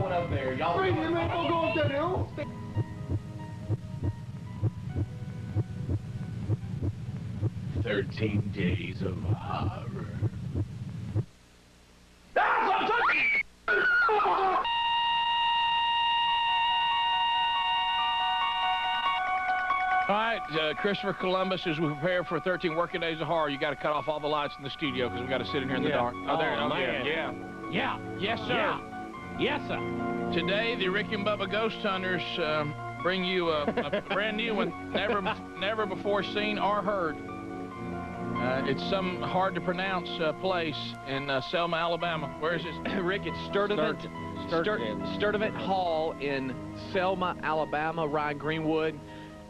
going up there. Y'all Hey, man, don't go up there now. "13 days of horror." All right, Christopher Columbus, as we prepare for 13 working days of horror, you got to cut off all the lights in the studio because we got to sit in here in the dark. Oh, there. Oh, man. Yeah. Yes, sir. Yeah. Yes, sir. Today, the Rick and Bubba Ghost Hunters bring you a brand new one, never before seen or heard. It's some hard-to-pronounce place in Selma, Alabama. Where is this? Rick, it's Sturdivant. Sturdivant Hall in Selma, Alabama. Ryan Greenwood,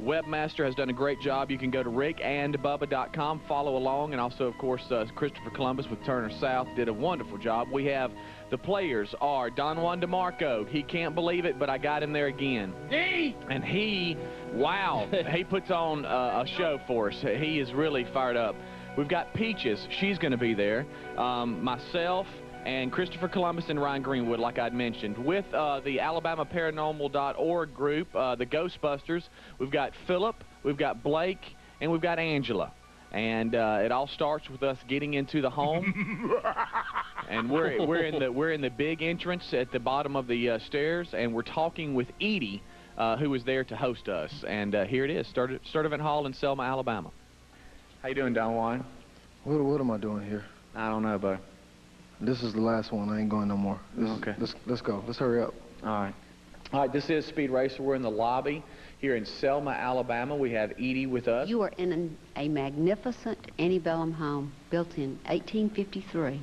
webmaster, has done a great job. You can go to rickandbubba.com, follow along, and also, of course, Christopher Columbus with Turner South did a wonderful job. We have the players are Don Juan DeMarco. He can't believe it, but I got him there again. And he, wow, he puts on a show for us. He is really fired up. We've got Peaches. She's going to be there. Myself and Christopher Columbus and Ryan Greenwood, like I'd mentioned. With the AlabamaParanormal.org group, the Ghostbusters, we've got Philip, we've got Blake, and we've got Angela. And it all starts with us getting into the home. And we're in the big entrance at the bottom of the stairs, and we're talking with Edie, who was there to host us. And here it is, Sturdivant Hall in Selma, Alabama. How you doing, Don Juan? What am I doing here? I don't know, bud. This is the last one. I ain't going no more. Okay. Let's go. Let's hurry up. All right. All right, this is Speed Racer. We're in the lobby here in Selma, Alabama. We have Edie with us. You are in a magnificent antebellum home built in 1853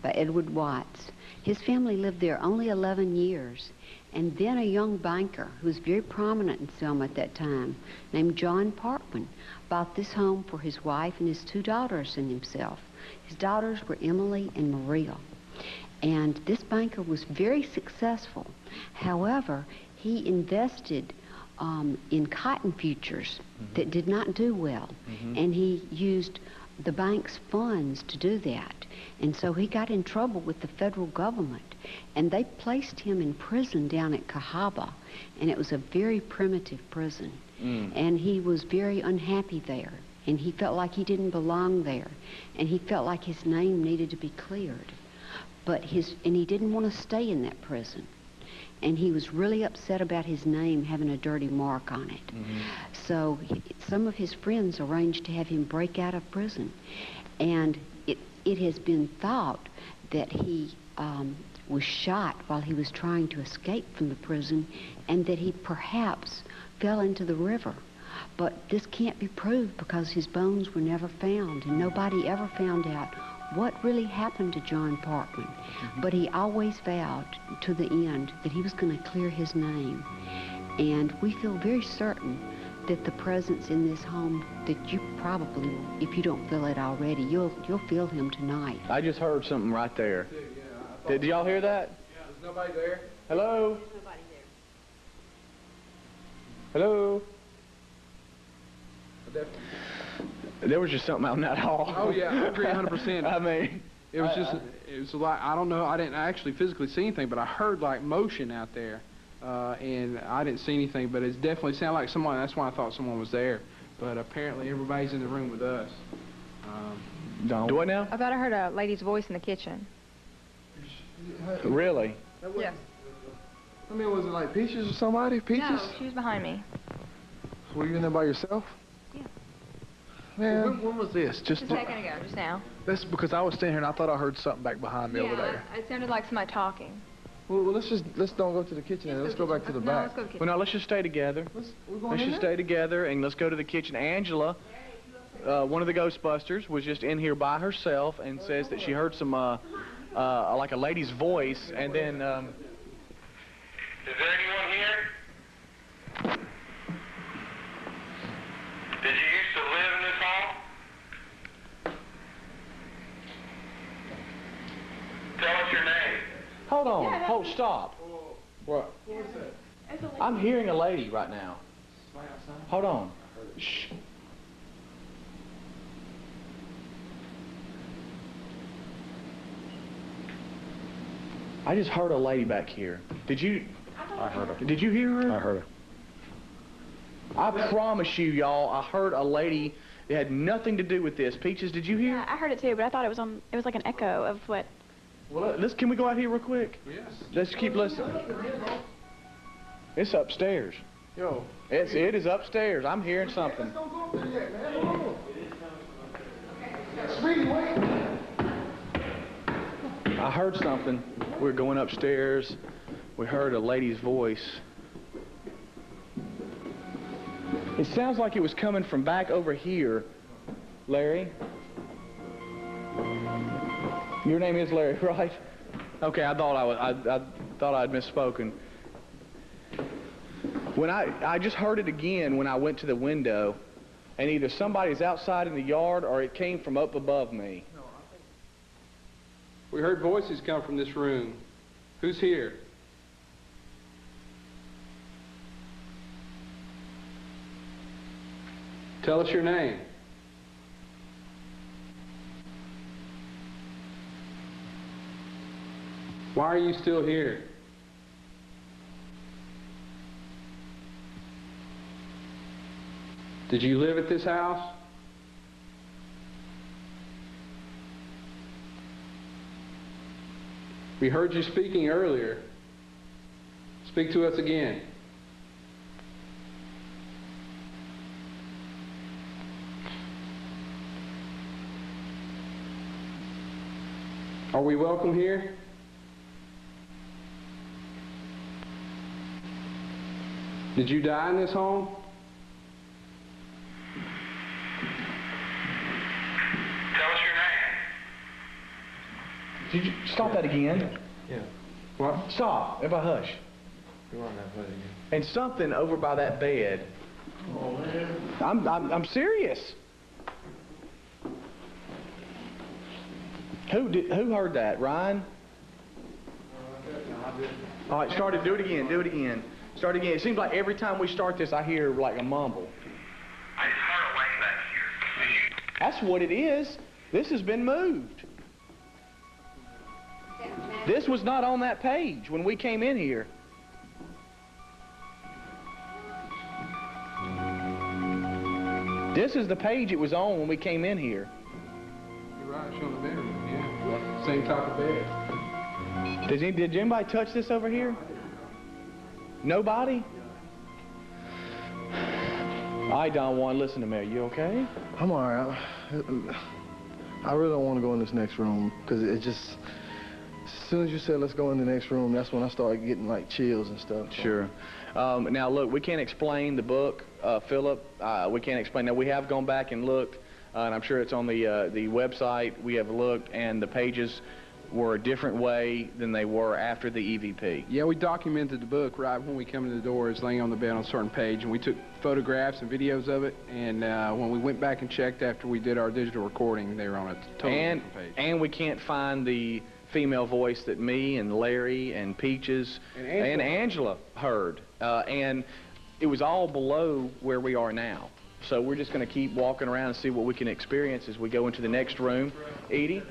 by Edward Watts. His family lived there only 11 years. And then a young banker who was very prominent in Selma at that time, named John Parkman, bought this home for his wife and his 2 daughters and himself. His daughters were Emily and Maria. And this banker was very successful. However, he invested in cotton futures that did not do well. And he used the bank's funds to do that. And so he got in trouble with the federal government. And they placed him in prison down at Cahaba. And it was a very primitive prison. And he was very unhappy there. And he felt like he didn't belong there. And he felt like his name needed to be cleared. And he didn't want to stay in that prison. And he was really upset about his name having a dirty mark on it. So some of his friends arranged to have him break out of prison. And it has been thought that he was shot while he was trying to escape from the prison, and that he perhaps fell into the river. But this can't be proved because his bones were never found, and nobody ever found out what really happened to John Parkman. But he always vowed to the end that he was going to clear his name. And we feel very certain that the presence in this home, that you probably, if you don't feel it already, you'll feel him tonight. I just heard something right there. Did y'all hear that? Yeah. There's nobody there? Hello? There's nobody there. Hello? Definitely. There was just something out in that hall. Oh yeah, I agree 100%. I mean, it was just, it was like, I don't know, I didn't actually physically see anything, but I heard like motion out there, and I didn't see anything, but it definitely sounded like someone. That's why I thought someone was there. But apparently everybody's in the room with us. Do what now? I thought I heard a lady's voice in the kitchen. Really? Yes. I mean, was it like Peaches or somebody? Peaches? No, she was behind me. Were you in there by yourself? Yeah. Man, when was this? Just a second ago, just now. That's because I was standing here and I thought I heard something back behind me over there. It sounded like somebody talking. Well, let's don't go to the kitchen and let's go back to the back. Let's go to the kitchen. Well, no, let's just stay together. Let's just stay together and let's go to the kitchen. Angela, one of the Ghostbusters, was just in here by herself and says that she heard some, like a lady's voice, and then... Is there anyone here? Did you used to live in this hall? Tell us your name. Hold on. Stop. What? What was that? I'm hearing a lady right now. Hold on. Shh. I just heard a lady back here. Did you? I heard her. Did you hear her? I heard her. I promise you, y'all, I heard a lady that had nothing to do with this. Peaches, did you hear? Yeah, I heard it too, but I thought it was like an echo of what. Well, can we go out here real quick? Yes. Let's keep listening. It's upstairs. Yo. It is upstairs. I'm hearing something. Don't go up there yet, man. Hold on. Sweetie, wait. I heard something. We're going upstairs. We heard a lady's voice. It sounds like it was coming from back over here. Larry? Your name is Larry, right? Okay, I thought I thought I'd misspoken. When I just heard it again when I went to the window, and either somebody's outside in the yard or it came from up above me. We heard voices come from this room. Who's here? Tell us your name. Why are you still here? Did you live at this house? We heard you speaking earlier. Speak to us again. Are we welcome here? Did you die in this home? Tell us your name. Did you stop that again? Yeah. What? Stop. Everybody hush. Go on now, play it again. And something over by that bed. Oh, man. I'm serious. Who heard that? Ryan? All right, start it. Do it again. Do it again. Start again. It seems like every time we start this, I hear like a mumble. I just heard a lady back here. Did you? That's what it is. This has been moved. This was not on that page when we came in here. This is the page it was on when we came in here. You're right, it's on the bedroom. Yeah. Same type of bed. Did anybody touch this over here? Nobody? All right, Don Juan, listen to me. Are you okay? I'm all right. I really don't want to go in this next room because it just, as soon as you said let's go in the next room, that's when I started getting like chills and stuff. Sure. Now, look, we can't explain the book, Philip. We can't explain. Now, we have gone back and looked, and I'm sure it's on the website. We have looked, and the pages were a different way than they were after the EVP. Yeah, we documented the book right when we come in the door. It's laying on the bed on a certain page, and we took photographs and videos of it. And when we went back and checked after we did our digital recording, they were on a totally different page. And we can't find the female voice that me and Larry and Peaches and Angela heard. And it was all below where we are now. So we're just going to keep walking around and see what we can experience as we go into the next room. Edie?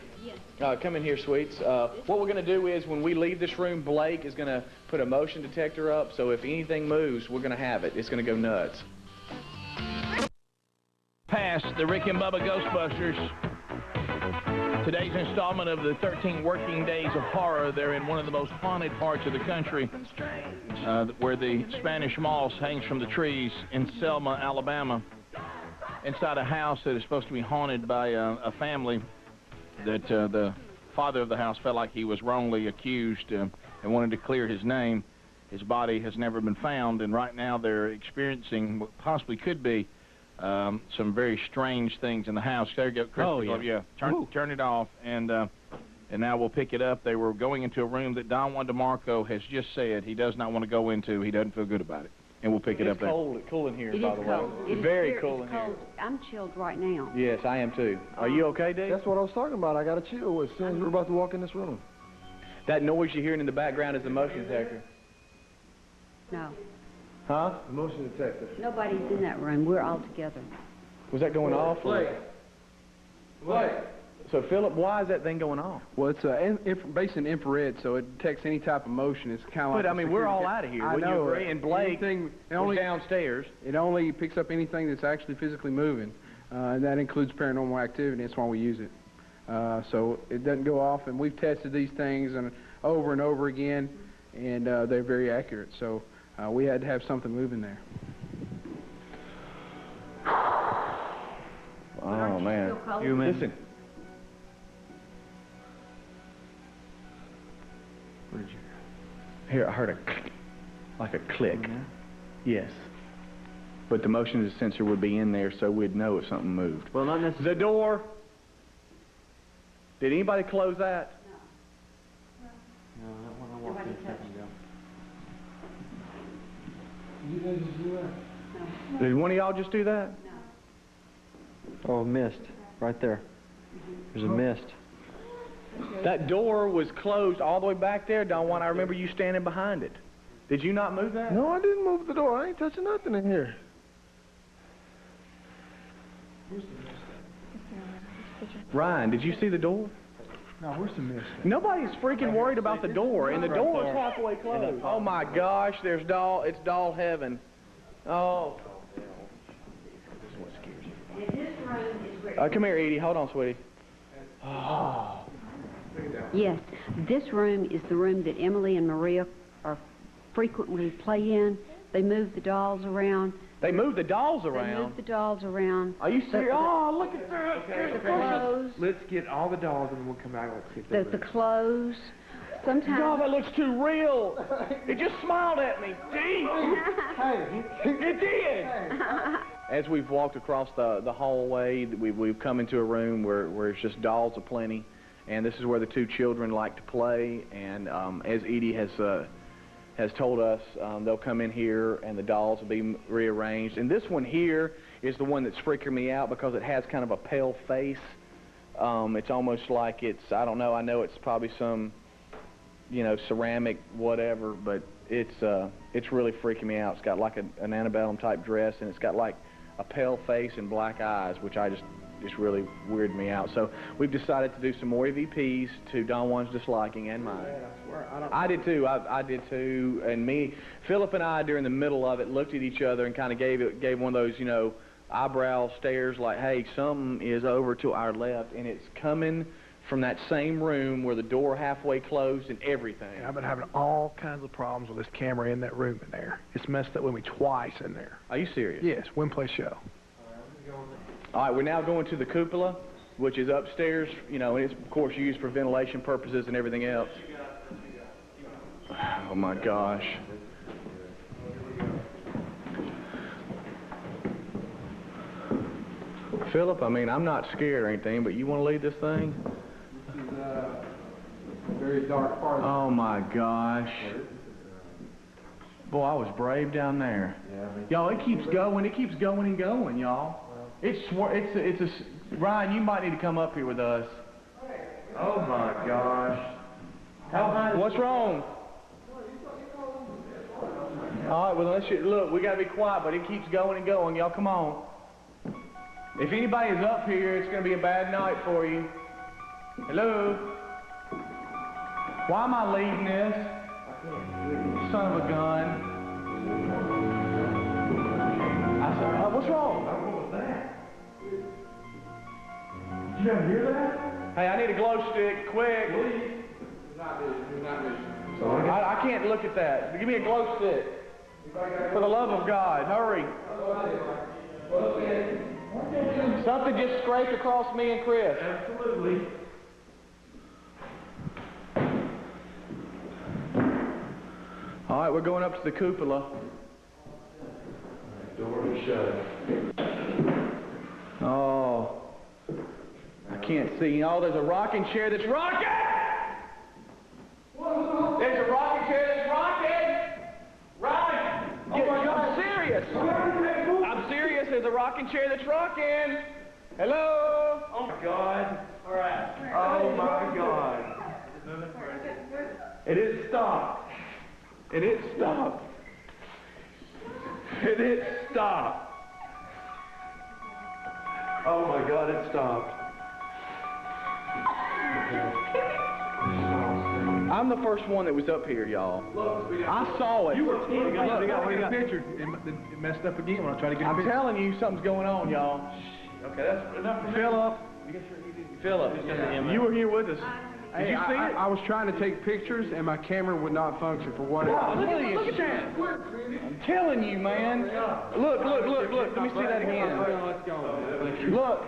Come in here, sweets. What we're going to do is when we leave this room, Blake is going to put a motion detector up, so if anything moves, we're going to have it. It's going to go nuts. Past the Rick and Bubba Ghostbusters. Today's installment of the 13 Working Days of Horror. They're in one of the most haunted parts of the country, where the Spanish moss hangs from the trees in Selma, Alabama, inside a house that is supposed to be haunted by a family that the father of the house felt like he was wrongly accused and wanted to clear his name. His body has never been found, and right now they're experiencing what possibly could be some very strange things in the house. There you go, Chris. Oh, yeah. Yeah. Turn it off, and now we'll pick it up. They were going into a room that Don Juan DeMarco has just said he does not want to go into. He doesn't feel good about it. And we'll pick it up there. It's cool in here, It by is the cold. way. It is Very cool it's in here. cold. I'm chilled right now. Yes, I am too. Are you okay, Dave? That's what I was talking about. I got to chill as soon as we're about to walk in this room. That noise you're hearing in the background is the motion detector. No. Huh? The motion detector. Nobody's in that room. We're all together. Was that going off? Blake. So, Philip, why is that thing going off? Well, it's based in infrared, so it detects any type of motion. It's kind of like. But I mean, we're all out of here. Wouldn't you agree? And Blake was downstairs. It only picks up anything that's actually physically moving, and that includes paranormal activity. That's why we use it. So it doesn't go off, and we've tested these things over and over again, and they're very accurate. So we had to have something moving there. Oh man! Listen. What did you hear? I heard a click, like a click. Yes. But the motion sensor would be in there, so we'd know if something moved. Well, not necessarily. The door. Did anybody close that? No, that one I walked in a second ago. You guys just do that? Did one of y'all just do that? Oh, mist. Right there. There's a mist. That door was closed all the way back there, Don Juan. I remember you standing behind it. Did you not move that? No, I didn't move the door. I ain't touching nothing in here. Ryan, did you see the door? No, where's the mist? Nobody's freaking worried about the door, and the door is halfway closed. Oh my gosh, it's doll heaven. Oh. This is what scares you. Come here, Edie. Hold on, sweetie. Oh. Yes, this room is the room that Emily and Maria frequently play in. They move the dolls around. They move the dolls They around? move the dolls around. Are you serious? Oh, look at that. The clothes. Let's get all the dolls and we'll come back. Let's get The clothes. Sometimes. God, that looks too real. It just smiled at me. Jeez. It did. As we've walked across the hallway, we've come into a room where it's just dolls aplenty, and this is where the two children like to play. And as Edie has told us, they'll come in here and the dolls will be rearranged. And this one here is the one that's freaking me out because it has kind of a pale face. It's almost like it's, I don't know, I know it's probably some, you know, ceramic whatever, but it's really freaking me out. It's got like an antebellum type dress, and it's got like a pale face and black eyes, which just really weirded me out. So we've decided to do some more EVPs to Don Juan's disliking and mine. I did too. I did too. And Philip and I, during the middle of it, looked at each other and kind of gave one of those, you know, eyebrow stares like, hey, something is over to our left, and it's coming from that same room where the door halfway closed and everything. I've been having all kinds of problems with this camera in that room in there. It's messed up with me twice in there. Are you serious? Yes, win, play, show. All right, we're now going to the cupola, which is upstairs, you know, and it's, of course, used for ventilation purposes and everything else. Oh, my gosh. Philip, I mean, I'm not scared or anything, but you want to lead this thing? This is a very dark part. Oh, my gosh. Boy, I was brave down there. Y'all, it keeps going and going, y'all. Ryan, you might need to come up here with us. Oh my gosh. How high? What's wrong? All right, well, look, we got to be quiet, but it keeps going and going. Y'all, come on. If anybody is up here, it's going to be a bad night for you. Hello? Why am I leading this? Son of a gun. I said, what's wrong? What was that? Did you ever hear that? Hey, I need a glow stick, quick. Please. It's not vision. I can't look at that. Give me a glow stick. For the love of God, hurry. Something just scraped across me and Chris. Absolutely. All right, we're going up to the cupola. Door is shut. Oh, I can't see. Oh, there's a rocking chair that's rocking! There's a rocking chair that's rocking! Right! I'm serious! I'm serious. There's a rocking chair that's rocking! Hello? Oh, my God. All right. Oh, my God. It is stopped. It is stopped. It is stopped. Oh my God, it stopped. I'm the first one that was up here, y'all. I saw it. You were we got a picture. It messed up again when I tried to get a I'm picture. telling you, something's going on, y'all. Okay, that's enough for Philip, you were here with us. Did you see it? I was trying to take pictures, and my camera would not function for whatever. Look at that. I'm telling you, man. Look. Let me see that again. Look.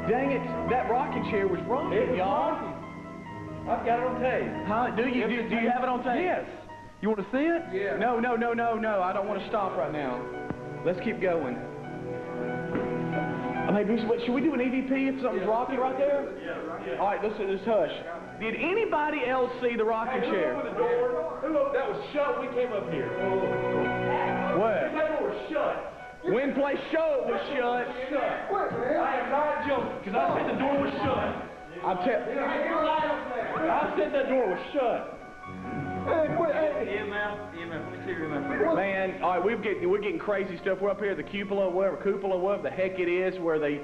Dang it, that rocking chair was rocking, y'all. I've got it on tape. Huh? Do you have it on tape? Yes. You want to see it? Yeah. No. I don't want to stop right now. Let's keep going. Maybe should we do an EVP if something's rocking right there? Yeah. All right, let's hush. Did anybody else see the rocking chair? Open the door. That was shut. We came up here. What? That door was shut. When place show it was shut. I am not joking, because I said the door was shut. I said that door was shut. Man, all right, we're getting crazy stuff. We're up here at the cupola, whatever the heck it is, where they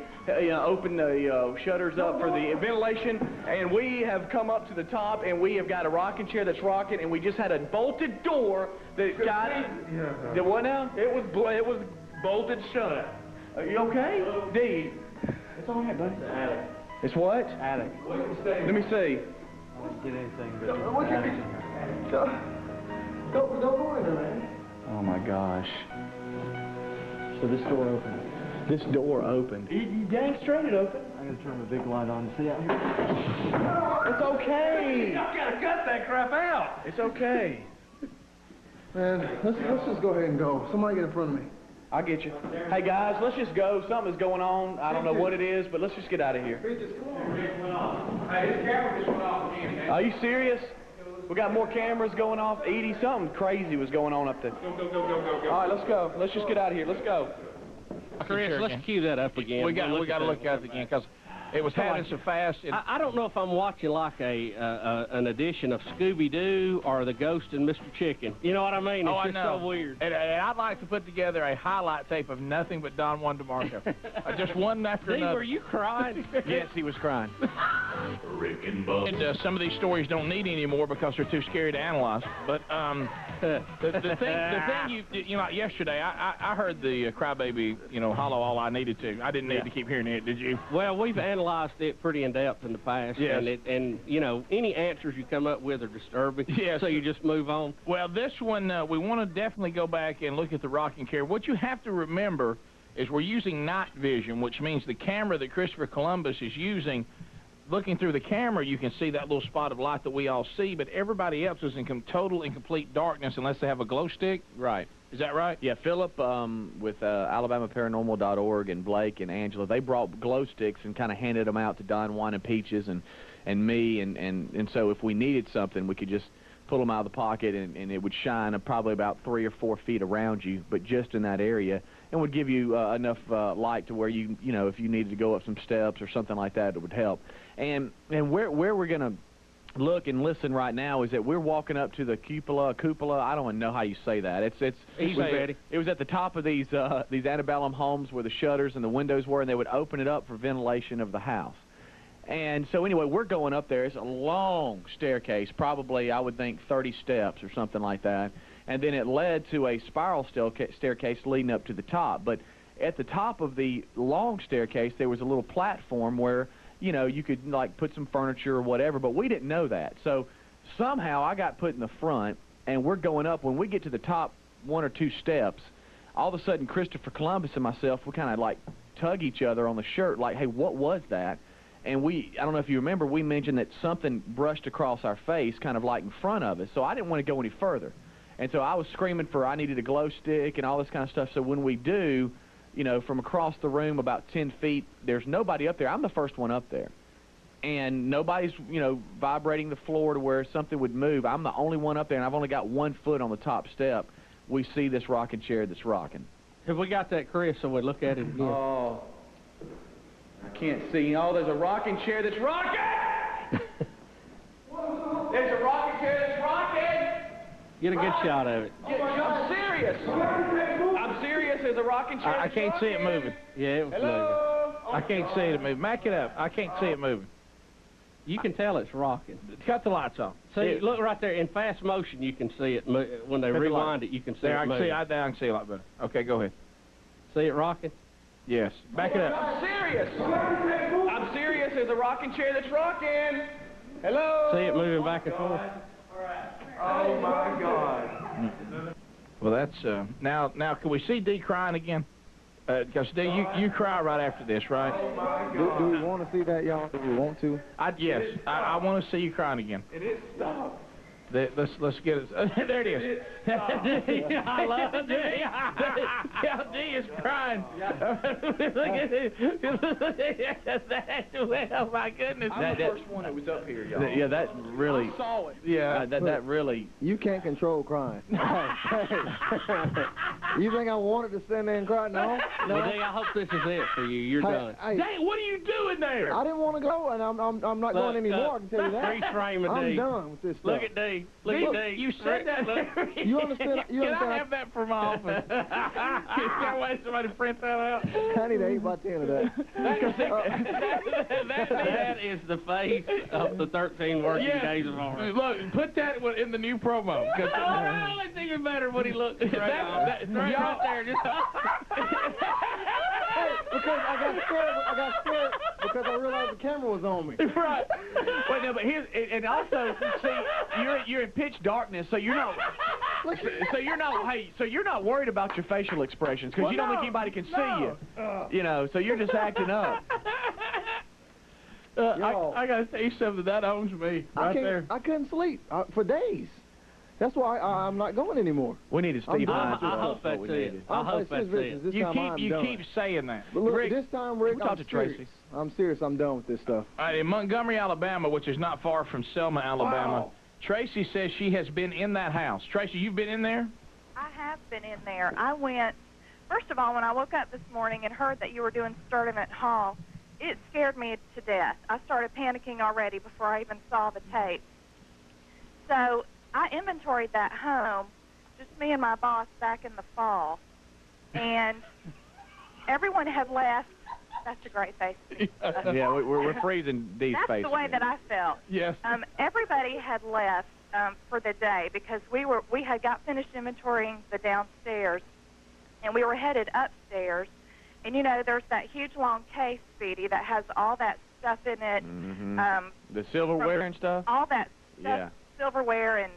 open the shutters up for the ventilation, and we have come up to the top, and we have got a rocking chair that's rocking, and we just had a bolted door that got it. What now? It was bolted shut. Are you okay, D? It's all right, buddy. Attic. It's what? Attic. Let me see. I don't get anything but Don't go in there, man. Oh my gosh. So this door opened. This door opened. You dang straight it opened. I gotta turn the big light on. See out here? It's okay. Y'all gotta cut that crap out. It's okay. Man, let's just go ahead and go. Somebody get in front of me. I get you. Hey guys, let's just go. Something's going on. I don't know what it is, but let's just get out of here. Hey, his camera just went off again. Are you serious? We got more cameras going off. Edie, something crazy was going on up there. Go. All right, let's go. Let's just get out of here. Let's go. Chris, let's cue that up again. We got to look at it again because it was happening so fast. I don't know if I'm watching like an edition of Scooby-Doo or The Ghost and Mr. Chicken. You know what I mean? It's just so weird. And I'd like to put together a highlight tape of nothing but Don Juan DeMarco. Just one after another. Were you crying? Yes, he was crying. Rick and Bubba. And, some of these stories don't need any more because they're too scary to analyze. But the thing you know, like yesterday, I heard the crybaby, hollow all I needed to. I didn't need to keep hearing it, did you? Well, we've analyzed it pretty in depth in the past. Yes. And any answers you come up with are disturbing. Yes. So you just move on. Well, this one, we want to definitely go back and look at the rocking chair. What you have to remember is we're using night vision, which means the camera that Christopher Columbus is using, looking through the camera, you can see that little spot of light that we all see, but everybody else is in total and complete darkness unless they have a glow stick. Right. Is that right? Yeah, Philip with AlabamaParanormal.org and Blake and Angela, they brought glow sticks and kind of handed them out to Don Juan and Peaches and me, and so if we needed something, we could just pull them out of the pocket and it would shine probably about 3 or 4 feet around you, but just in that area, and would give you enough light to where you if you needed to go up some steps or something like that, it would help. And where we're going to look and listen right now is that we're walking up to the cupola. I don't even know how you say that. It's easy, Betty. It was at the top of these antebellum homes where the shutters and the windows were, and they would open it up for ventilation of the house. And so anyway, we're going up there. It's a long staircase, probably I would think 30 steps or something like that. And then it led to a spiral staircase leading up to the top. But at the top of the long staircase, there was a little platform where you could like put some furniture or whatever, but we didn't know that. So somehow I got put in the front, and we're going up. When we get to the top 1 or 2 steps, all of a sudden Christopher Columbus and myself, we kind of like tug each other on the shirt, like, hey, what was that? And I don't know if you remember, we mentioned that something brushed across our face, kind of like in front of us. So I didn't want to go any further. And so I was screaming I needed a glow stick and all this kind of stuff. So when we do, from across the room about 10 feet, there's nobody up there. I'm the first one up there. And nobody's, vibrating the floor to where something would move. I'm the only one up there, and I've only got 1 foot on the top step. We see this rocking chair that's rocking. Have we got that, Chris, so we'll look at it again? Oh, I can't see. Oh, there's a rocking chair that's rocking! There's a rocking chair that's rocking! Get a good shot of it. I'm serious. I'm serious. There's a rocking chair. I can't see it moving. Yeah, it was Hello? I can't see it moving. Back it up. I can't see it moving. You can tell it's rocking. Cut the lights on. See, look right there. In fast motion, you can see it. When they rewind it, you can see there, it I can moving. see. I can see a lot better. Okay, go ahead. See it rocking? Yes. Back it up. I'm serious. I'm serious. There's a rocking chair that's rocking. Hello. See it moving back and forth? Oh my God. Well, that's now. Can we see Dee crying again? Because Dee, you cry right after this, right? Do we want to see that, y'all? Do we want to? Yes. I want to see you crying again. It is stop. Let's get it. There it is. I love it. Yeah, Dee is crying. Look at it. Oh my goodness. I'm the first one that was up here, y'all. Yeah, that really. I saw it. Yeah. That really. You can't control crying. You think I wanted to stand there and cry? No. Well, Dee, I hope this is it for you. You're done. Hey, Dang, what are you doing there? I didn't want to go, and I'm not going anymore. I can tell you that. Freeze frame of I'm Dee. done with this stuff. Look at Dee. Look at Dee. You said that. You understand? You Can understand? I have that for my office? Can I wait somebody to print that out? I need 8 by 10 of that. That is the face of the 13 working days of ours. Look, put that one in the new promo. Oh, it's even better when he looks right there. Just Hey, because I got scared because I realized the camera was on me. Right. Wait, no, but here's and also see you're in pitch darkness, so you're not. So you're not worried about your facial expressions because you don't think anybody can see you. You know, so you're just acting up. I gotta tell you something that owns me right there. I couldn't sleep for days. That's why I'm not going anymore. We need to Steve Hines. I hope that's it. I hope that's it. You keep saying that. But look, Rick, this time, Rick, talk I'm to serious. Tracy. I'm serious. I'm done with this stuff. All right, in Montgomery, Alabama, which is not far from Selma, Alabama, Wow. Tracy says she has been in that house. Tracy, you've been in there? I have been in there. I went, first of all, when I woke up this morning and heard that you were doing Sturdivant Hall, it scared me to death. I started panicking already before I even saw the tape. So I inventoried that home, just me and my boss back in the fall, and everyone had left. That's a great face. Yeah, we're freezing Dee's face. That's the way that I felt. Yes. Everybody had left for the day because we had got finished inventorying the downstairs, and we were headed upstairs. And you know, there's that huge long case, Speedy, that has all that stuff in it. Mm-hmm. The silverware and stuff. All that stuff, Yeah. silverware and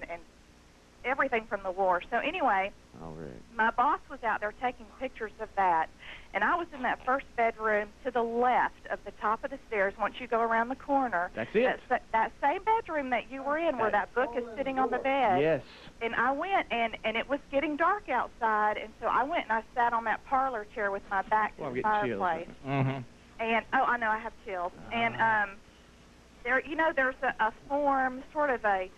everything from the war. So anyway, All right. my boss was out there taking pictures of that, and I was in that first bedroom to the left of the top of the stairs. Once you go around the corner, That's it. that same bedroom that you were in, where that book is sitting on the bed. Yes. And I went, and it was getting dark outside, and so I went and I sat on that parlor chair with my back to Well, I'm the getting chills. fireplace. Mm-hmm. And I know I have chills. And there, you know, there's a form, sort of a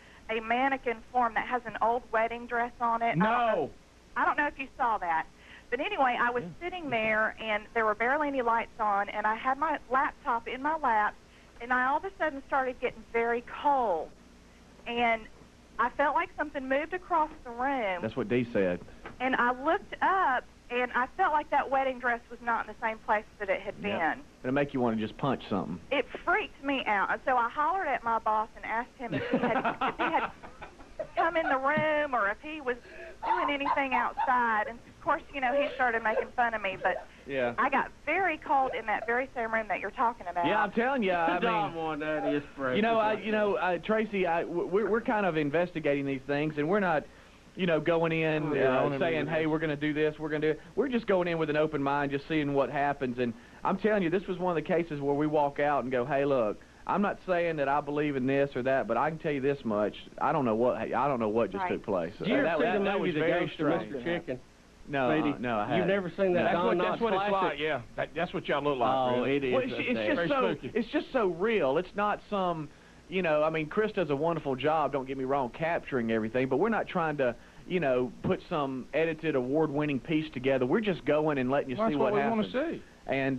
mannequin form that has an old wedding dress on it. No. I don't know if you saw that. But anyway, I was sitting there, and there were barely any lights on, and I had my laptop in my lap, and I all of a sudden started getting very cold. And I felt like something moved across the room. That's what Dee said. And I looked up, and I felt like that wedding dress was not in the same place that it had been. It'll make you want to just punch something. It freaked me out. And so I hollered at my boss and asked him if he had come in the room or if he was doing anything outside. And of course, you know, he started making fun of me. But Yeah. I got very cold in that very same room that you're talking about. Yeah, I'm telling you. I mean, that is fresh. Tracy, we're kind of investigating these things, and we're not, going in saying, hey, we're going to do this, we're going to do it. We're just going in with an open mind, just seeing what happens. And I'm telling you, this was one of the cases where we walk out and go, hey, look, I'm not saying that I believe in this or that, but I can tell you this much: I don't know what just took place. Did you ever see the movie was The very Ghost of strange. Mr. Chicken? No, I haven't. You've never seen that? That's what it's like. Yeah, that's what y'all look like. Oh, really. it is. Well, it's just so real. It's not some, I mean, Chris does a wonderful job. Don't get me wrong, capturing everything, but we're not trying to, put some edited, award-winning piece together. We're just going and letting you see what happens. That's what we want to see. And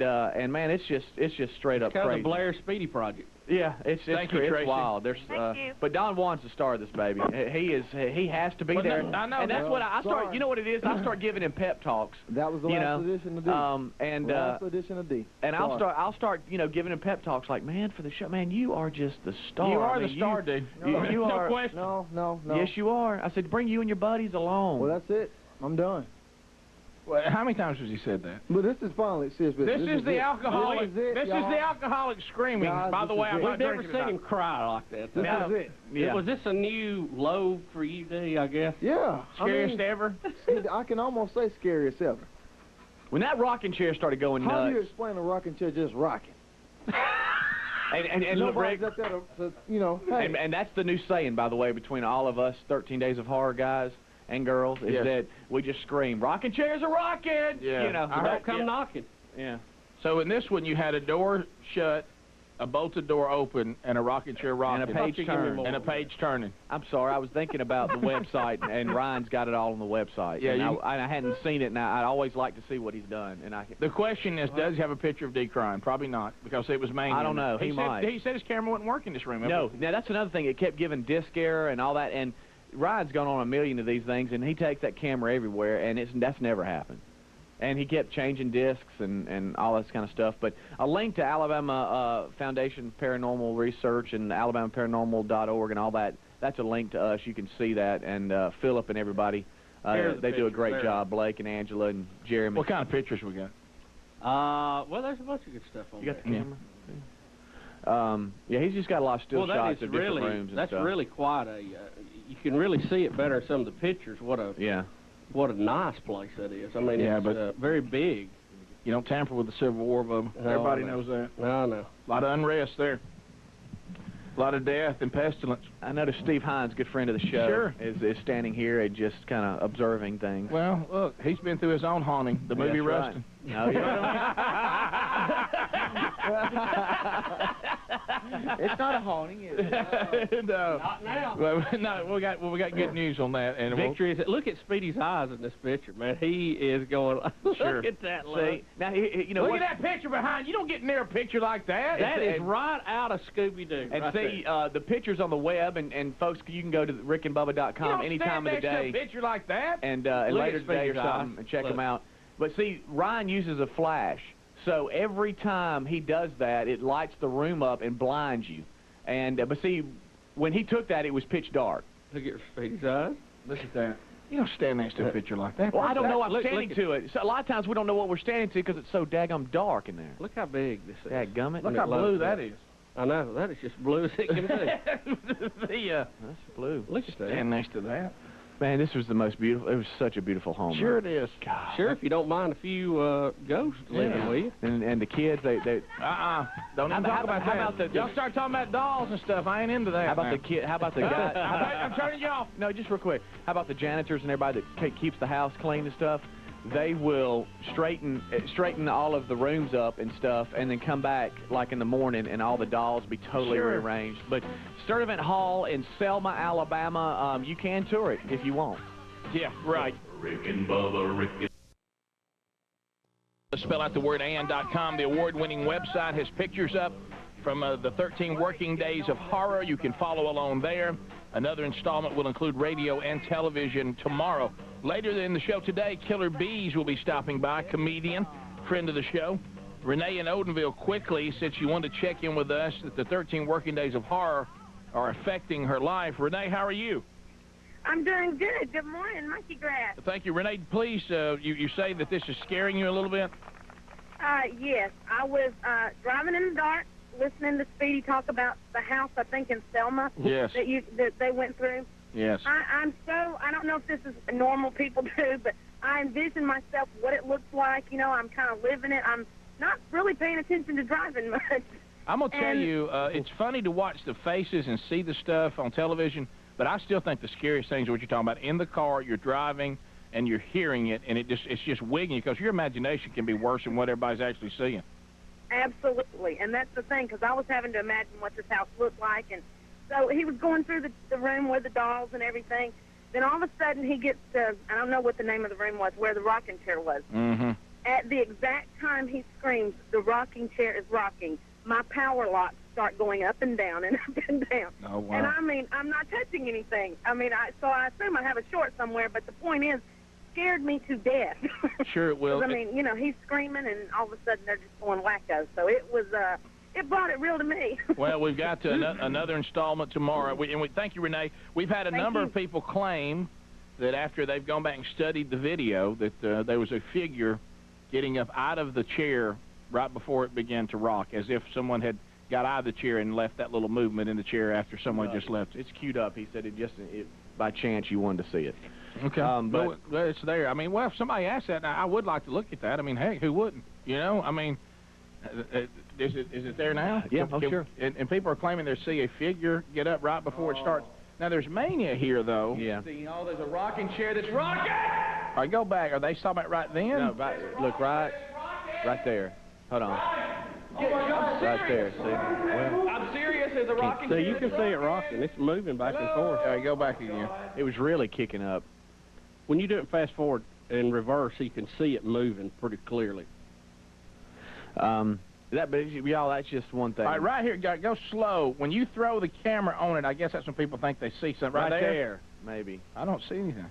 man, it's just straight up Kind of crazy. the Blair Speedy Project. Yeah, it's Thank you, it's Tracy. wild. There's Thank you. but Don Juan's the star of this baby. He has to be Well, there. no, I know and that's that. what I start. Sorry. You know what it is? I start giving him pep talks. That was the you last know, edition of D. Last edition of D. And I'll start giving him pep talks like, man, for the show, man, you are just the star. You are I mean, the star, dude. You No are. question. No. Yes, you are. I said, bring you and your buddies along. Well, that's it. I'm done. Well, how many times has he said that? But this is finally serious business. This is the it. alcoholic. This is the alcoholic screaming. Guys, By the way, I'm We've not never drinking seen tonight. him cry like that. This Now- is it. Yeah. Was this a new low for you, D, I guess? Yeah. Scariest ever. I can almost say scariest ever. When that rocking chair started going How do you nuts, explain a rocking chair just rocking? and look, Rick, Nobody's up there to hey. and that's the new saying, by the way, between all of us 13 Days of Horror guys and girls, is Yes. that we just scream, rocking chairs are rocking! Yeah. You know, I Don't come knocking. yeah. So in this one, you had a door shut, a bolted door open, and a rocking chair rocking. And a page turn. And a page turning. I'm sorry, I was thinking about the website, and Ryan's got it all on the website. Yeah, and I hadn't seen it, and I'd always like to see what he's done. And The question is, does he have a picture of D crying? Probably not, because it was mainly. I don't know. He might. He said his camera wouldn't work in this room. No, now that's another thing. It kept giving disc error and all that, and Ryan's gone on a million of these things, and he takes that camera everywhere, and that's never happened. And he kept changing discs and all this kind of stuff. But a link to Alabama Foundation Paranormal Research and alabamaparanormal.org and all that, that's a link to us. You can see that. And Philip and everybody, they do a great job. Blake and Angela and Jeremy. What kind of pictures we got? Well, there's a bunch of good stuff on You got the there. camera? Yeah, he's just got a lot of still Well, shots that of is different really, rooms and that's stuff. really quite a, you can really see it better in some of the pictures, what a nice place that is. I mean, Yeah, it's but- very big. You don't tamper with the Civil War, Bubba. No, Everybody I know. knows that. No. A lot of unrest there. A lot of death and pestilence. I noticed Steve Hines, good friend of the show, Sure. is standing here and just kind of observing things. Well, look, he's been through his own haunting, the movie That's right. Rustin. No, It's not a haunting, is it? No. Not now. Well, no, we got good news on that. And Victory is, look at Speedy's eyes in this picture, man. He is going, look Sure. at that look. See, now, you know look what? at that picture behind. You don't get near a picture like that. That is and- right out of Scooby-Doo. And right see, there. the pictures on the web, and folks, you can go to rickandbubba.com any time of the day. A picture like that. And Look later at today or Speedy's something, eyes. and check Look. them out. But see, Ryan uses a flash, so every time he does that, it lights the room up and blinds you. And but see, when he took that, it was pitch dark. Look at Speedy's eyes. Look at that. You don't stand next to a picture like that. Well, I don't know. I'm Look standing at- to it. So a lot of times we don't know what we're standing to because it's so daggum dark in there. Look how big this is. Dadgummit. Look how blue that is. I know. That is just blue as it can be. That's blue. Look at that. Stand next to that. Man, this was the most beautiful. It was such a beautiful home. Sure run. it is. God. Sure, if you don't mind a few ghosts living with you. And the kids, they Don't even How talk about- about how that. about the- Y'all start talking about dolls and stuff. I ain't into that. how about now. the kid? How about the guy? I'm turning you off. No, just real quick. How about the janitors and everybody that keeps the house clean and stuff? They will straighten all of the rooms up and stuff, and then come back like in the morning, and all the dolls be totally Sure. rearranged. But Sturdivant Hall in Selma, Alabama, you can tour it if you want. Yeah, right. Rick and Bubba, Rick and Spell out the word and.com. The award-winning website has pictures up from the 13 working days of horror. You can follow along there. Another installment will include radio and television tomorrow. Later in the show today, Killer Bees will be stopping by, comedian, friend of the show. Renee in Odenville quickly said she wanted to check in with us that the 13 working days of horror are affecting her life. Renee, how are you? I'm doing good. Good morning, monkey grass. Thank you. Renee, please, you say that this is scaring you a little bit? Yes, I was driving in the dark, listening to Speedy talk about the house, I think in Selma. Yes. That they went through. Yes. I don't know if this is normal people do, but I envision myself what it looks like. You know, I'm kind of living it. I'm not really paying attention to driving much. I'm going to tell you, it's funny to watch the faces and see the stuff on television, but I still think the scariest thing is what you're talking about. In the car, you're driving, and you're hearing it, and it's just wigging you, because your imagination can be worse than what everybody's actually seeing. Absolutely, and that's the thing, because I was having to imagine what this house looked like, and so he was going through the room with the dolls and everything. Then all of a sudden he gets to, I don't know what the name of the room was, where the rocking chair was. Mm-hmm. at the exact time he screams, the rocking chair is rocking. My power locks start going up and down and up and down. Oh, wow. And I mean, I'm not touching anything. I mean, so I assume I have a short somewhere, but the point is, scared me to death. Sure it will. 'Cause, I mean, you know, he's screaming, and all of a sudden they're just going wacko. So it was, it brought it real to me. Well, we've got another installment tomorrow. And we thank you, Renee. We've had a number of people claim that after they've gone back and studied the video, that there was a figure getting up out of the chair right before it began to rock, as if someone had got out of the chair and left that little movement in the chair after someone just left. It's queued up. He said by chance you wanted to see it. Okay. But it's there. I mean, well, if somebody asked that, I would like to look at that. I mean, heck, who wouldn't? You know, I mean, is it there now? Yeah, sure. And people are claiming they see a figure get up right before it starts. Now, there's mania here, though. Yeah. See, there's a rocking chair that's rocking! All right, go back. Are they talking about right then? No, look right there. Hold on. Right there, see? Well, I'm serious, there's a rocking So chair. you can see it rocking. It's moving back and forth. All right, go back again. it was really kicking up. When you do it fast forward in reverse, you can see it moving pretty clearly. But y'all, that's just one thing. All right, right here, go slow. When you throw the camera on it, I guess that's when people think they see something. Right there? Maybe. I don't see anything.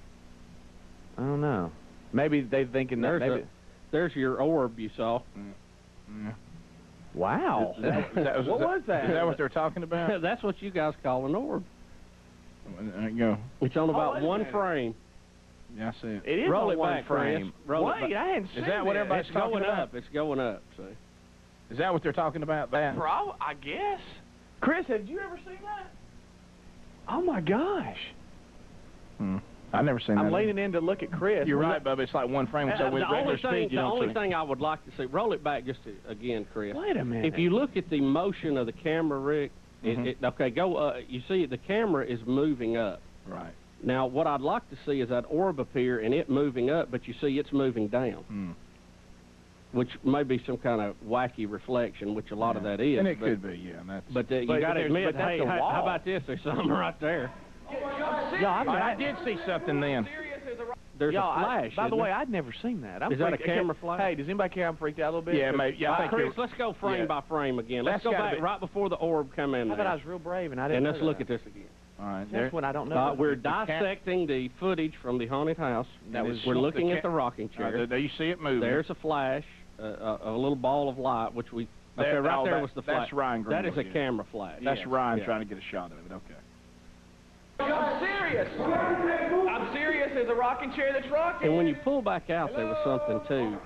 I don't know. Maybe they're thinking that maybe... There's your orb you saw. Yeah. Wow. What was that? Is that what they're talking about? That's what you guys call an orb. There you go. It's on about one frame. Yeah, I see it. It is Roll on it one back, frame. Chris. Roll it back. Wait, I hadn't seen Is that what everybody's It's talking going about? up. It's going up, see. Is that what they're talking about? That? I guess. Chris, have you ever seen that? Oh, my gosh. I've never seen that. I'm leaning in to look at Chris. You're right, Bubba. It's like one frame. So with regular speed, you the don't only see. thing I would like to see, roll it back just again, Chris. Wait a minute. If you look at the motion of the camera, Rick, okay, go. You see the camera is moving up. Right. Now, what I'd like to see is that orb appear and it moving up, but you see it's moving down, which may be some kind of wacky reflection, which a lot of that is. And it could be, yeah. But you got to admit, hey, how about this? There's something right there. Yeah, I did see something then. There's a flash. By the way, I'd never seen that. Is that a camera flash? Hey, does anybody care I'm freaked out a little bit? Yeah, maybe. Yeah, I think Chris, let's go frame by frame again. Let's go back right before the orb come in I there. thought I was real brave, and I didn't. And let's look at this again. All right. That's what I don't know. We're dissecting the footage from the haunted house. We're looking at the rocking chair. There you see it moving. There's a flash, a little ball of light, which we... Okay, right there was the flash. That's Ryan Green. That is a camera flash. That's Ryan trying to get a shot of it. Okay. I'm serious. I'm serious. There's a rocking chair that's rocking. And when you pull back out, there was something, too,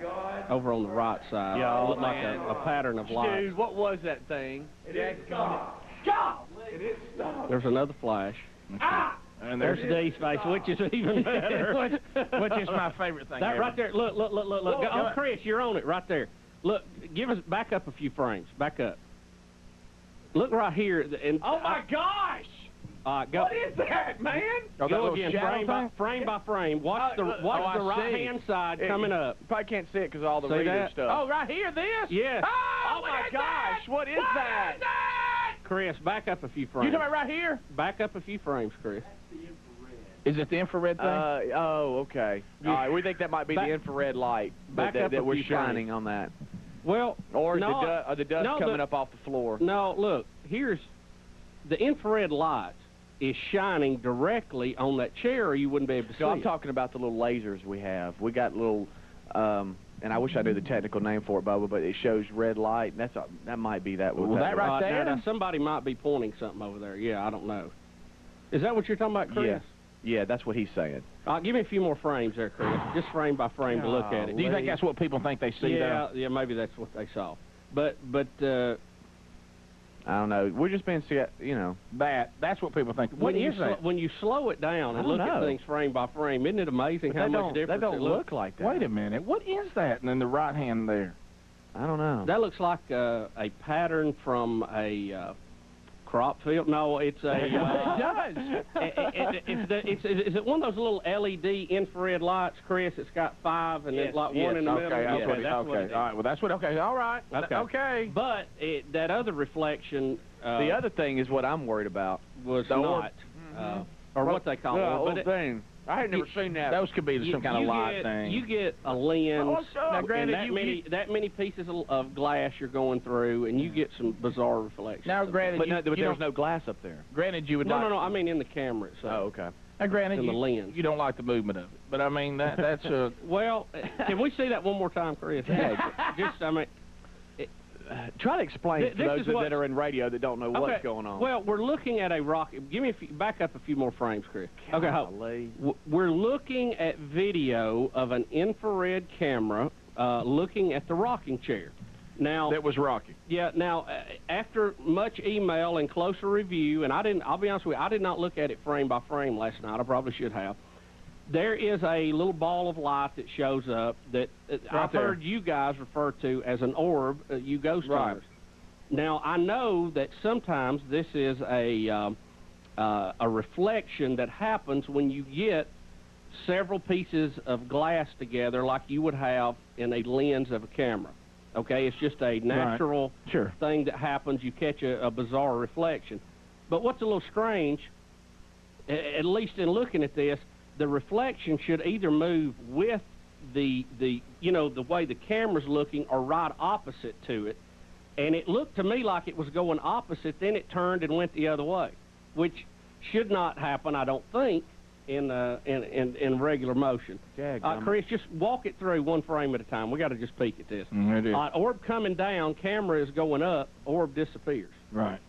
over on the right side. It looked like a pattern of light. Dude, what was that thing? It stopped. Stop! It stopped. There's another flash. Ah! And there's Dee's face, which is even better. which is my favorite thing. That right there. Look. Oh, Chris, you're on it right there. Look, back up a few frames. Back up. Look right here. And oh, my gosh! Go. What is that, man? Go again, frame by frame. Watch the right-hand side coming up. You probably can't see it because of all the See reader that? stuff. Oh, right here, this? Yes. Oh my gosh, what is that? Chris, back up a few frames. You talking about right here? Back up a few frames, Chris. Is it the infrared thing? Oh, okay. All right, we think that might be the infrared light that we're shining on that. Well, or the dust coming up off the floor. No, look, here's the infrared light is shining directly on that chair, or you wouldn't be able to see I'm it. talking about the little lasers we have. We got little, and I wish I knew the technical name for it, Bubba, but it shows red light. And that might be that. Well, that right there? Now, somebody might be pointing something over there. Yeah, I don't know. Is that what you're talking about, Chris? Yeah, that's what he's saying. Give me a few more frames there, Chris. Just frame by frame to look at it. Do you think that's what people think they see, though? Yeah, maybe that's what they saw. But I don't know. We're just being, that's what people think. What is that? When you slow it down and look at things frame by frame, isn't it amazing how much difference that don't look like that? Wait a minute. What is that? And then the right hand there. I don't know. That looks like a pattern from a crop field. No, it's a... it does. Is it one of those little LED infrared lights, Chris? It's got 5 and then one in the middle. Okay, all right. Well, that's what. Okay, all right. Okay. But that other reflection. The other thing is what I'm worried about. Was not, or what they call it. Thing. I had never seen that. Those could be some kind of light thing. You get a lens, Now, granted, and that many pieces of glass you're going through, and you get some bizarre reflections. Now, granted, but there's no glass up there. Granted, you would No, I mean in the camera itself. Oh, okay. Now, granted, in the lens. You don't like the movement of it, but I mean that's a. Well, can we see that one more time, Chris? Yeah. Just I mean. Try to explain to those that are in radio that don't know what's going on. Well, we're looking at a rocket. Give me back up a few more frames, Chris. Okay, we're looking at video of an infrared camera looking at the rocking chair. Now that was rocking. Yeah. Now, after much email and closer review, and I'll be honest with you, I did not look at it frame by frame last night. I probably should have. There is a little ball of light that shows up that I've heard you guys refer to as an orb, you ghost hunters. Now, I know that sometimes this is a reflection that happens when you get several pieces of glass together like you would have in a lens of a camera. Okay? It's just a natural thing that happens. You catch a bizarre reflection. But what's a little strange, at least in looking at this, the reflection should either move with the way the camera's looking or right opposite to it. And it looked to me like it was going opposite, then it turned and went the other way, which should not happen, I don't think, in regular motion. Chris, just walk it through one frame at a time. We got to just peek at this. Orb coming down, camera is going up, orb disappears. Right.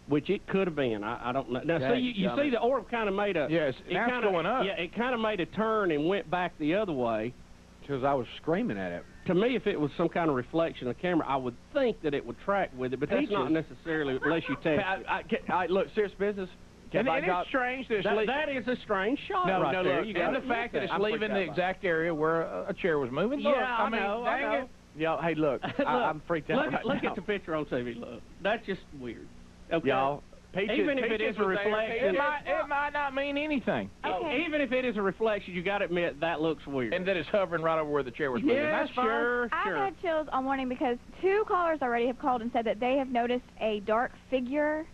Which it could have been. I don't know. Now, see, you see the orb kind of made a... Yes, now it's going up. Yeah, it kind of made a turn and went back the other way. Because I was screaming at it. To me, if it was some kind of reflection of the camera, I would think that it would track with it, but that's not necessarily unless you test it. Look, serious business. And it's strange that that is a strange shot there. Look, and the fact that it's leaving the exact area where a chair was moving. Yeah, I know. Dang it. Y'all, hey, look, I'm freaked out Look at the picture on TV. Look, that's just weird. Okay. Y'all. Even if it is a reflection, it might not mean anything. Okay. Even if it is a reflection, you got to admit that looks weird. And that it's hovering right over where the chair was moving. Yeah, that's fine. sure. I've had chills all morning because 2 callers already have called and said that they have noticed a dark figure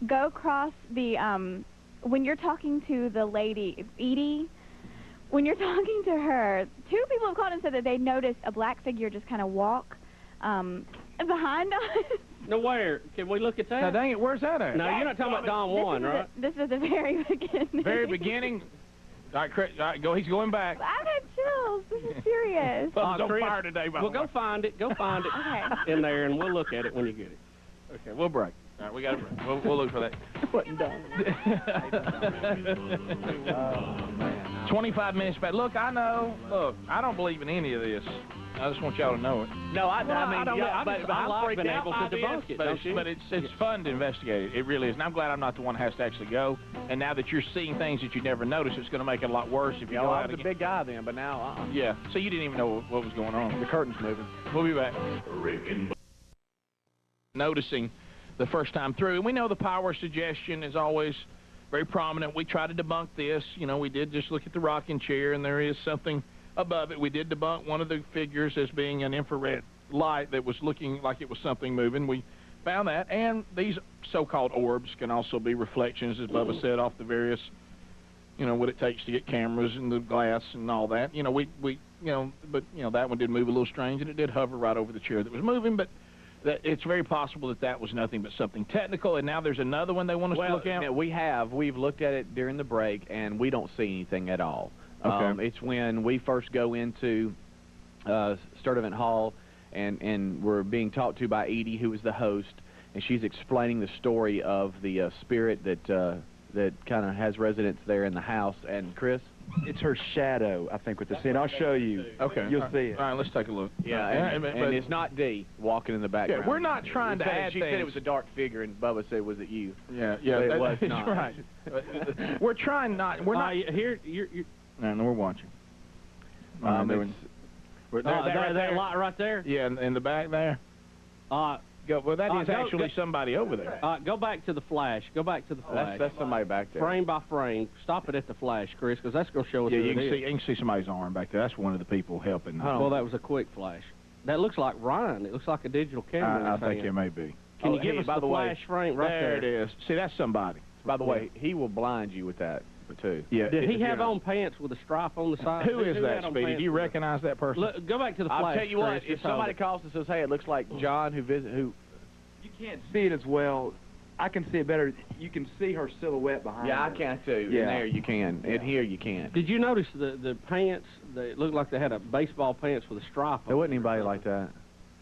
go across the when you're talking to the lady Edie. When you're talking to her, 2 people have called and said that they noticed a black figure just kind of walk behind us. No, where? Can we look at that? Now, dang it, where's that at? No, you're not talking about Don Juan, right? This is the very beginning. Very beginning? All right, Chris, go. He's going back. I've had chills. This is serious. Well, on fire today, by the way. Go find it. Go find it in there, and we'll look at it when you get it. Okay, we'll break. All right, we got to break. We'll look for that. Wasn't done. 25 minutes back. Look, I know. Look, I don't believe in any of this. I just want y'all to know it. No, I mean, I've been able to debunk it, but it's fun to investigate it. It really is. And I'm glad I'm not the one who has to actually go. And now that you're seeing things that you never noticed, it's going to make it a lot worse if you go out I was again. a big guy then, but now, Yeah, so you didn't even know what was going on. The curtain's moving. We'll be back. Noticing the first time through. And we know the power suggestion is always very prominent. We try to debunk this. You know, we did just look at the rocking chair, and there is something above it. We did debunk one of the figures as being an infrared light that was looking like it was something moving. We found that, and these so-called orbs can also be reflections, as Bubba said, off the various, what it takes to get cameras and the glass and all that. That one did move a little strange, and it did hover right over the chair that was moving, but it's very possible that was nothing but something technical, and now there's another one they want us to look at? We've looked at it during the break, and we don't see anything at all. Okay. It's when we first go into Sturdivant Hall, and we're being talked to by Edie, who is the host, and she's explaining the story of the spirit that kind of has residence there in the house. And Chris? It's her shadow, I think, with the scene. I'll show you. Okay. You'll see it. All right, let's take a look. Yeah, and it's not Dee walking in the background. Yeah, we're not trying to add She things. said it was a dark figure, and Bubba said, was it you? Yeah, But it was that's not. right. We're trying not. We're not. Here, No, we're watching. that light right there? Yeah, in the back there. That is actually somebody over there. Go back to the flash. Go back to the flash. That's somebody back there. Frame by frame. Stop it at the flash, Chris, because that's going to show us Yeah, who you it is. can see somebody's arm back there. That's one of the people helping. Well, that was a quick flash. That looks like Ryan. It looks like a digital camera. I think it may be. Can you give us the flash frame right there? There it is. See, that's somebody. By the way, he will blind you with that. too. Yeah. Did he have on pants with a stripe on the side? Who is that, had on Speedy? pants Do you with a- recognize that person? Look, go back to the flash. I'll tell you what, Chris, if just hold somebody it. calls and says, hey, it looks like John who You can't see it as well. I can see it better. You can see her silhouette behind Yeah, I her. can too. Yeah. In there you can. In here you can. Did you notice the pants? They looked like they had a baseball pants with a stripe on There wasn't anybody like that.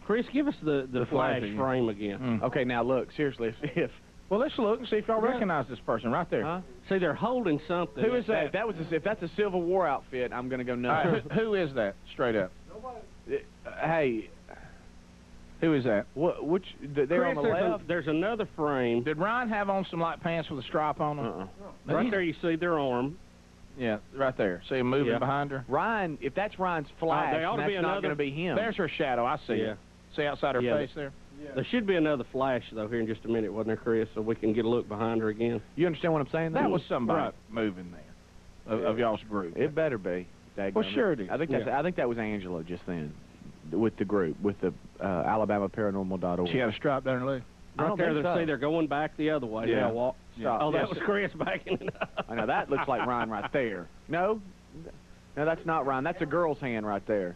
Chris, give us the flash flashing. frame again. Okay, now look, seriously, if Well, let's look and see if y'all recognize this person right there. Huh? See, they're holding something. who is that? If that's a Civil War outfit, I'm gonna go All nuts. right, who is that? Straight up. Hey, Who is that? which? They're on the Chris, left. there's another frame. Did Ryan have on some light pants with a stripe on them? Right there, you see their arm. Yeah, right there. See him moving Yeah. behind her? Ryan, if that's Ryan's flash, there ought to that's be not another- gonna be him. There's her shadow. I see Yeah. it. See outside her Yeah, face there? There should be another flash, though, here in just a minute, wasn't there, Chris? So we can get a look behind her again. You understand what I'm saying? That was somebody Right. moving there of y'all's group. It better be. Well, sure it is. I think that was Angela just then, with the group, with the AlabamaParanormal.org. She had a stripe down her leg. I don't Right there, think so. see, they're going back the other way. Yeah. Now walk. Yeah. Oh, that Yes. was Chris backing it up. I know that looks like Ryan right there. No, that's not Ryan. That's a girl's hand right there.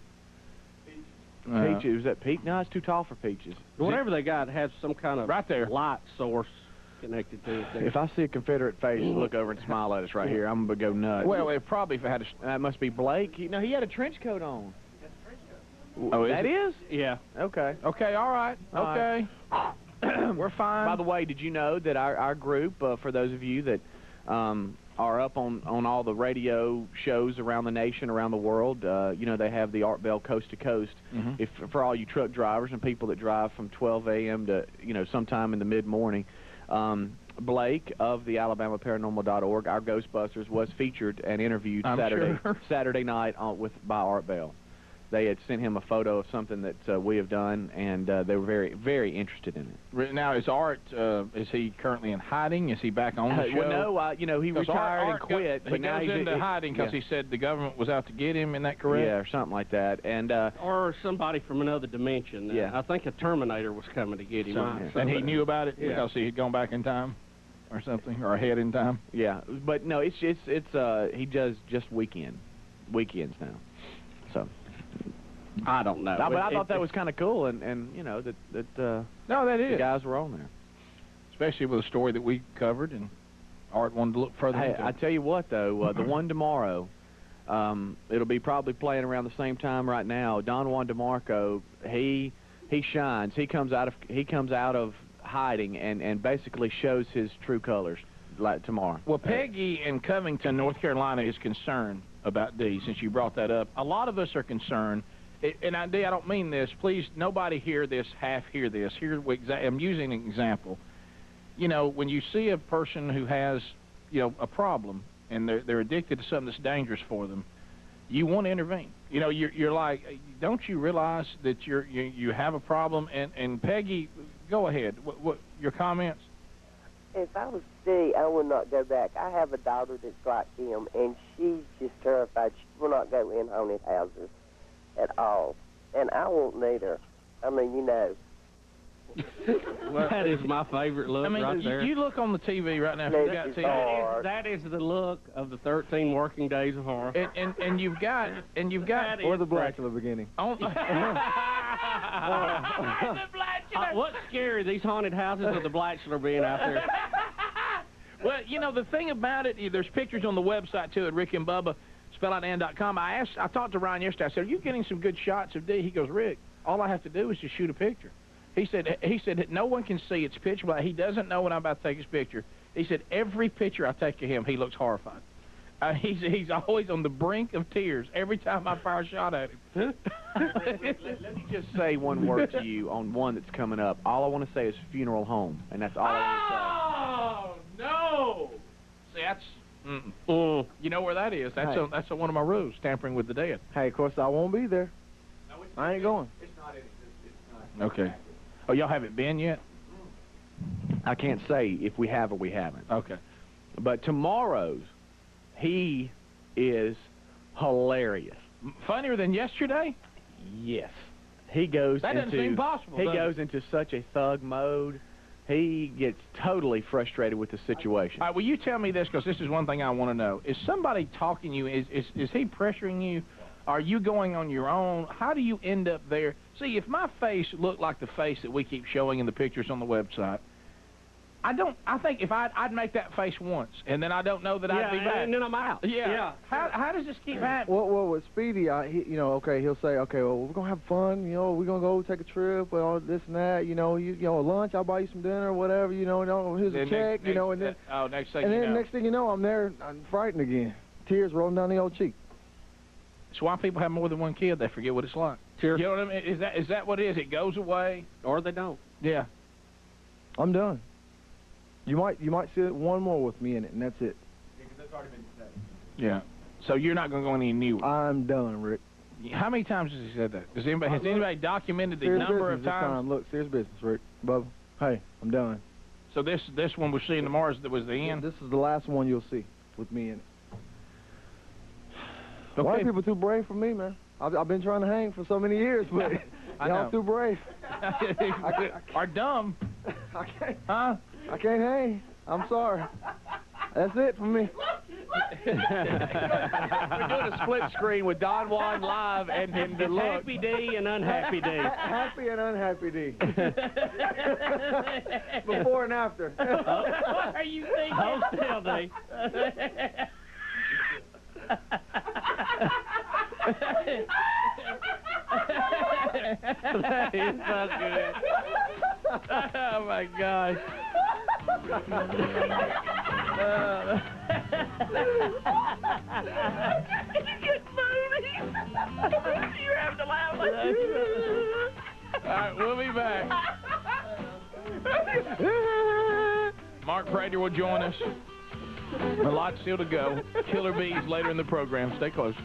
Peaches, is that Peach? No, it's too tall for Peaches. Whatever they got has some kind of Right there. light source connected to it. There. If I see a Confederate face look over and smile at us right here, I'm gonna go nuts. Well, it probably if it had a... That must be Blake. He had a trench coat on. Oh, is That it? is? Yeah. Okay. Okay, all right. All Okay. We're fine. By the way, did you know that our group, for those of you that are up on all the radio shows around the nation, around the world, they have the Art Bell Coast to Coast. Mhm. If for all you truck drivers and people that drive from 12 a.m. to sometime in the mid-morning, Blake of the AlabamaParanormal.org, our Ghostbusters, was featured and interviewed I'm sure. Saturday night by Art Bell. They had sent him a photo of something that we have done, and they were very, very interested in it. Now, is Art, is he currently in hiding? Is he back on the show? Well, no, he 'Cause retired Art and quit, he but now goes he's into hiding because he said the government was out to get him. Isn't that correct? Yeah, or something like that. And Or somebody from another dimension. Yeah. I think a Terminator was coming to get him. And he knew about it Yeah. because he had gone back in time or something, or ahead in time? yeah, but no, it's he does just weekends now. So. I don't know. But I thought that was kind of cool, and that No, that is. the guys were on there. Especially with a story that we covered, and Art wanted to look further Hey, into I it. tell you what, though, the one tomorrow, it'll be probably playing around the same time right now. Don Juan DeMarco, he shines. He comes out of hiding and basically shows his true colors like tomorrow. Well, Peggy in Covington, North Carolina, is concerned about Dee, since you brought that up. A lot of us are concerned. Dee, I don't mean this. Please, nobody hear this, half hear this. I'm using an example. When you see a person who has, a problem, and they're addicted to something that's dangerous for them, you want to intervene. You're like, don't you realize that you have a problem? And Peggy, go ahead. What your comments? If I was Dee, I would not go back. I have a daughter that's like him, and she's just terrified. She will not go in haunted houses at all. And I won't neither. I mean, That is my favorite look right there. You look on the TV right now. This You got is TV. hard. That is the look of the 13 working days of horror. And you've got Or the Bachelor beginning. on, What's scary, these haunted houses or the Bachelor being out there? Well, the thing about it, there's pictures on the website, too, at Rick and Bubba, spelloutand.com. I talked to Ryan yesterday. I said, are you getting some good shots of Dee? He goes, Rick, all I have to do is just shoot a picture. He said that no one can see it's pitch black. He doesn't know when I'm about to take his picture. He said, every picture I take of him, he looks horrified. He's always on the brink of tears every time I fire a shot at him. Let me just say one word to you on one that's coming up. All I want to say is funeral home, and that's all I Oh, no! See, that's... You know where that is. That's Hey. that's one of my rules, tampering with the dead. Hey, of course, I won't be there. I ain't going. Okay. Oh, y'all haven't been yet? want to say. I can't say if we have or we haven't. Okay. But tomorrow's, he is hilarious. Funnier than yesterday? Yes. He goes That doesn't into... seem possible, He does it? goes into such a thug mode. he gets totally frustrated with the situation. All right, will you tell me this, because this is one thing I want to know. Is somebody talking to you? Is he pressuring you? Are you going on your own? How do you end up there? See, if my face looked like the face that we keep showing in the pictures on the website, I think if I'd make that face once, and then I don't know that I'd be back. And then I'm out. Yeah. How does this keep happening? Well, with Speedy, he'll say, okay, well, we're gonna have fun. You know, we're gonna go take a trip, and all this and that. You know, lunch. I'll buy you some dinner, or whatever. You know, here's a check. Next thing you know. Next thing you know, I'm there, I'm frightened again. Tears rolling down the old cheek. That's why people have more than one kid. They forget what it's like. Sure. You know what I mean? Is that what it is? It goes away, or they don't. Yeah. I'm done. You might see one more with me in it, and that's it. Yeah, 'cause that's already been said. Yeah. So you're not going to go any new? I'm done, Rick. Has he said that? Has anybody documented the number of times? Look, serious business, Rick. Bubba, hey, I'm done. So this one we're seeing tomorrow was the end? This is the last one you'll see with me in it. Okay. White people too brave for me, man. I've been trying to hang for so many years, but y'all too brave. Are dumb. I can't. Huh? I can't hang. I'm sorry. That's it for me. We're doing a split screen with Don Juan live and the look. Happy D and unhappy D. Happy and unhappy D. Before and after. What are you thinking? Hold still, D. That is so good. Oh my gosh. You're having to laugh like All right, we'll be back. Mark Prater will join us. A lot still to go. Killer Bees later in the program. Stay close.